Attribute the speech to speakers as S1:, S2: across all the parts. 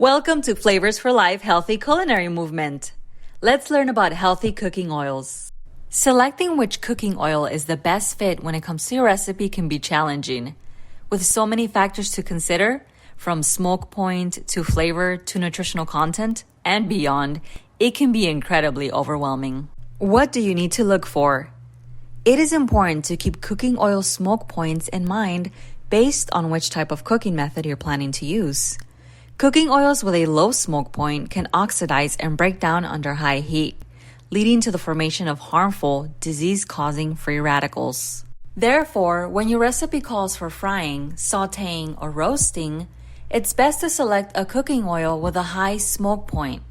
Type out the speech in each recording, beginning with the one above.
S1: Welcome to Flavors for Life Healthy Culinary Movement. Let's learn about healthy cooking oils. Selecting which cooking oil is the best fit when it comes to your recipe can be challenging. With so many factors to consider, from smoke point to flavor to nutritional content and beyond, it can be incredibly overwhelming. What do you need to look for? It is important to keep cooking oil smoke points in mind based on which type of cooking method you're planning to use. Cooking oils with a low smoke point can oxidize and break down under high heat, leading to the formation of harmful, disease-causing free radicals. Therefore, when your recipe calls for frying, sautéing, or roasting, it's best to select a cooking oil with a high smoke point.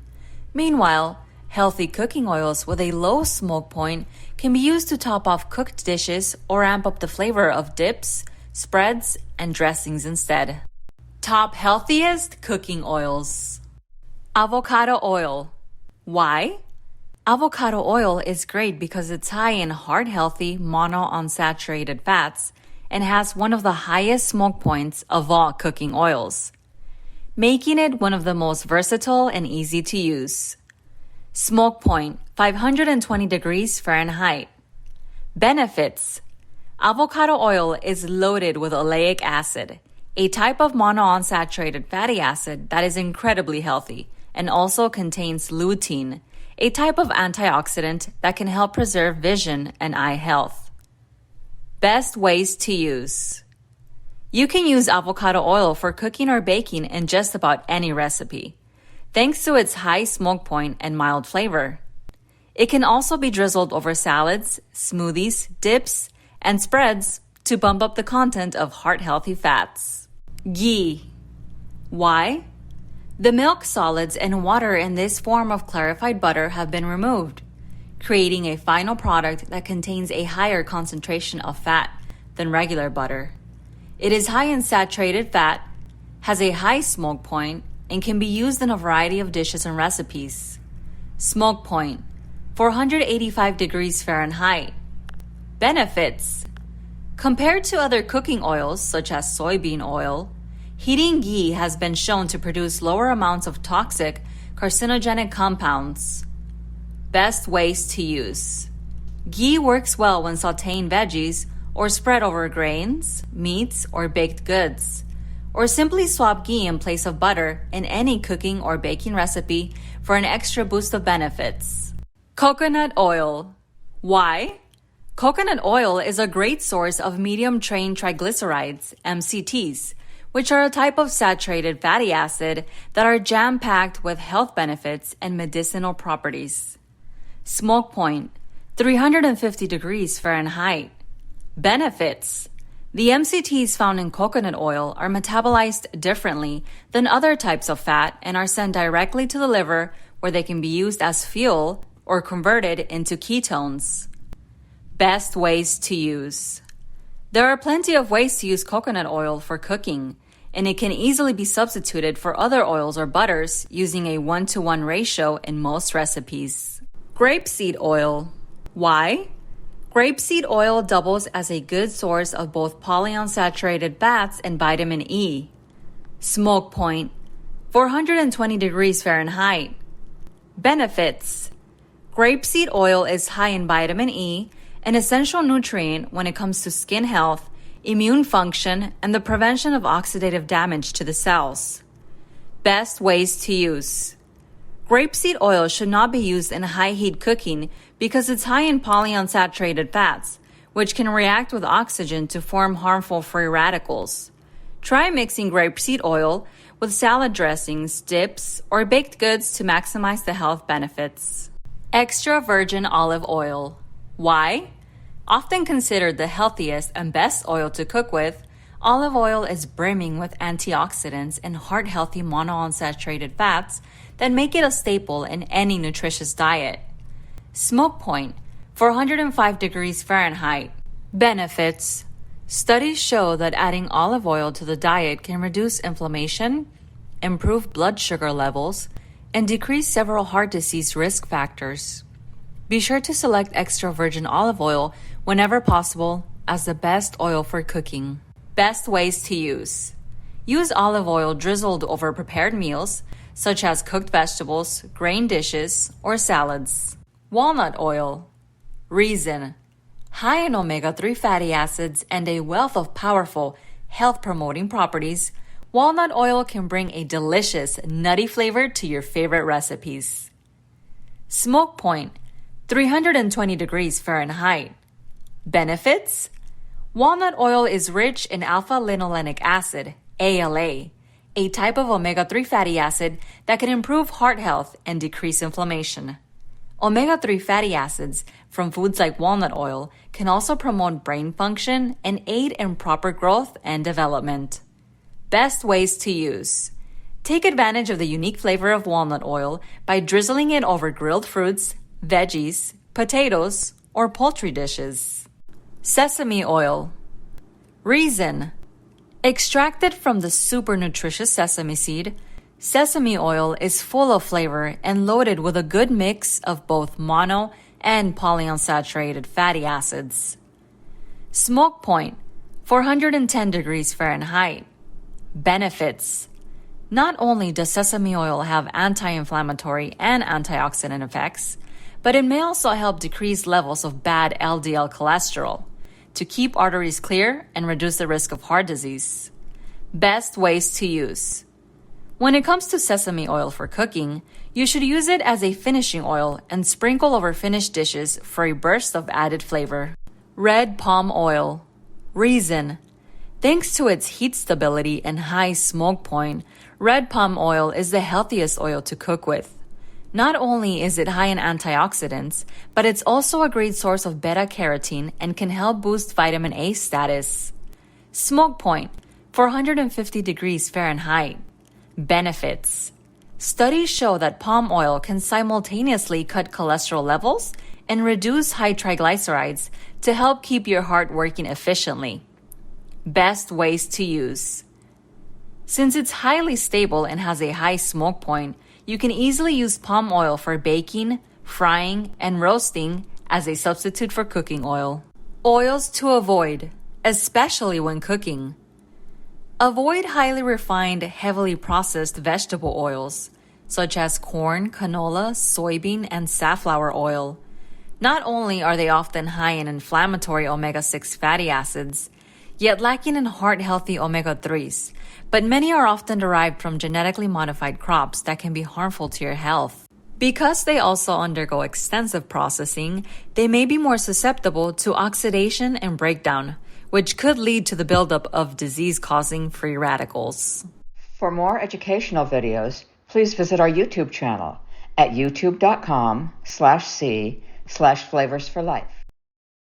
S1: Meanwhile, healthy cooking oils with a low smoke point can be used to top off cooked dishes or amp up the flavor of dips, spreads, and dressings instead. Top healthiest cooking oils. Avocado oil. Why? Avocado oil is great because it's high in heart-healthy monounsaturated fats and has one of the highest smoke points of all cooking oils, making it one of the most versatile and easy to use. Smoke point, 520 degrees Fahrenheit. Benefits. Avocado oil is loaded with oleic acid, a type of monounsaturated fatty acid that is incredibly healthy and also contains lutein, a type of antioxidant that can help preserve vision and eye health. Best ways to use. You can use avocado oil for cooking or baking in just about any recipe, thanks to its high smoke point and mild flavor. It can also be drizzled over salads, smoothies, dips, and spreads to bump up the content of heart-healthy fats. GHEE. Why? The milk solids and water in this form of clarified butter have been removed, creating a final product that contains a higher concentration of fat than regular butter. It is high in saturated fat, has a high smoke point, and can be used in a variety of dishes and recipes. Smoke point, 485 degrees Fahrenheit. Benefits. Compared to other cooking oils such as soybean oil, heating ghee has been shown to produce lower amounts of toxic, carcinogenic compounds. Best ways to use. Ghee works well when sautéing veggies or spread over grains, meats, or baked goods. Or simply swap ghee in place of butter in any cooking or baking recipe for an extra boost of benefits. Coconut oil. Why? Coconut oil is a great source of medium-chain triglycerides, MCTs, which are a type of saturated fatty acid that are jam-packed with health benefits and medicinal properties. Smoke point, 350 degrees Fahrenheit. Benefits. The MCTs found in coconut oil are metabolized differently than other types of fat and are sent directly to the liver where they can be used as fuel or converted into ketones. Best ways to use. There are plenty of ways to use coconut oil for cooking, and it can easily be substituted for other oils or butters using a 1-to-1 ratio in most recipes. Grapeseed oil. Why? Grapeseed oil doubles as a good source of both polyunsaturated fats and vitamin E. Smoke point, 420 degrees Fahrenheit. Benefits. Grapeseed oil is high in vitamin E, an essential nutrient when it comes to skin health, immune function, and the prevention of oxidative damage to the cells. Best ways to use. Grapeseed oil should not be used in high-heat cooking because it's high in polyunsaturated fats, which can react with oxygen to form harmful free radicals. Try mixing grapeseed oil with salad dressings, dips, or baked goods to maximize the health benefits. Extra virgin olive oil. Why? Often considered the healthiest and best oil to cook with, olive oil is brimming with antioxidants and heart-healthy monounsaturated fats that make it a staple in any nutritious diet. Smoke point, 405 degrees Fahrenheit. Benefits. Studies show that adding olive oil to the diet can reduce inflammation, improve blood sugar levels, and decrease several heart disease risk factors. Be sure to select extra virgin olive oil whenever possible as the best oil for cooking. Best ways to use. Use olive oil drizzled over prepared meals, such as cooked vegetables, grain dishes, or salads. Walnut oil. Reason: high in omega-3 fatty acids and a wealth of powerful health-promoting properties, walnut oil can bring a delicious, nutty flavor to your favorite recipes. Smoke point: 320 degrees Fahrenheit. Benefits: walnut oil is rich in alpha-linolenic acid, ALA, a type of omega-3 fatty acid that can improve heart health and decrease inflammation. Omega-3 fatty acids from foods like walnut oil can also promote brain function and aid in proper growth and development. Best ways to use: take advantage of the unique flavor of walnut oil by drizzling it over grilled fruits, veggies, potatoes, or poultry dishes. Sesame oil. Reason: extracted from the super nutritious sesame seed, sesame oil is full of flavor and loaded with a good mix of both mono and polyunsaturated fatty acids. Smoke point: 410 degrees Fahrenheit. Benefits: not only does sesame oil have anti-inflammatory and antioxidant effects, but it may also help decrease levels of bad LDL cholesterol to keep arteries clear and reduce the risk of heart disease. Best ways to use: when it comes to sesame oil for cooking, you should use it as a finishing oil and sprinkle over finished dishes for a burst of added flavor. Red palm oil. Reason: thanks to its heat stability and high smoke point, red palm oil is the healthiest oil to cook with. Not only is it high in antioxidants, but it's also a great source of beta-carotene and can help boost vitamin A status. Smoke point: 450 degrees Fahrenheit. Benefits: studies show that palm oil can simultaneously cut cholesterol levels and reduce high triglycerides to help keep your heart working efficiently. Best ways to use: since it's highly stable and has a high smoke point, you can easily use palm oil for baking, frying, and roasting as a substitute for cooking oil. Oils to avoid, especially when cooking. Avoid highly refined, heavily processed vegetable oils, such as corn, canola, soybean, and safflower oil. Not only are they often high in inflammatory omega-6 fatty acids, yet lacking in heart-healthy omega-3s, but many are often derived from genetically modified crops that can be harmful to your health. Because they also undergo extensive processing, they may be more susceptible to oxidation and breakdown, which could lead to the buildup of disease-causing free radicals.
S2: For more educational videos, please visit our YouTube channel at youtube.com/c/flavorsforlife.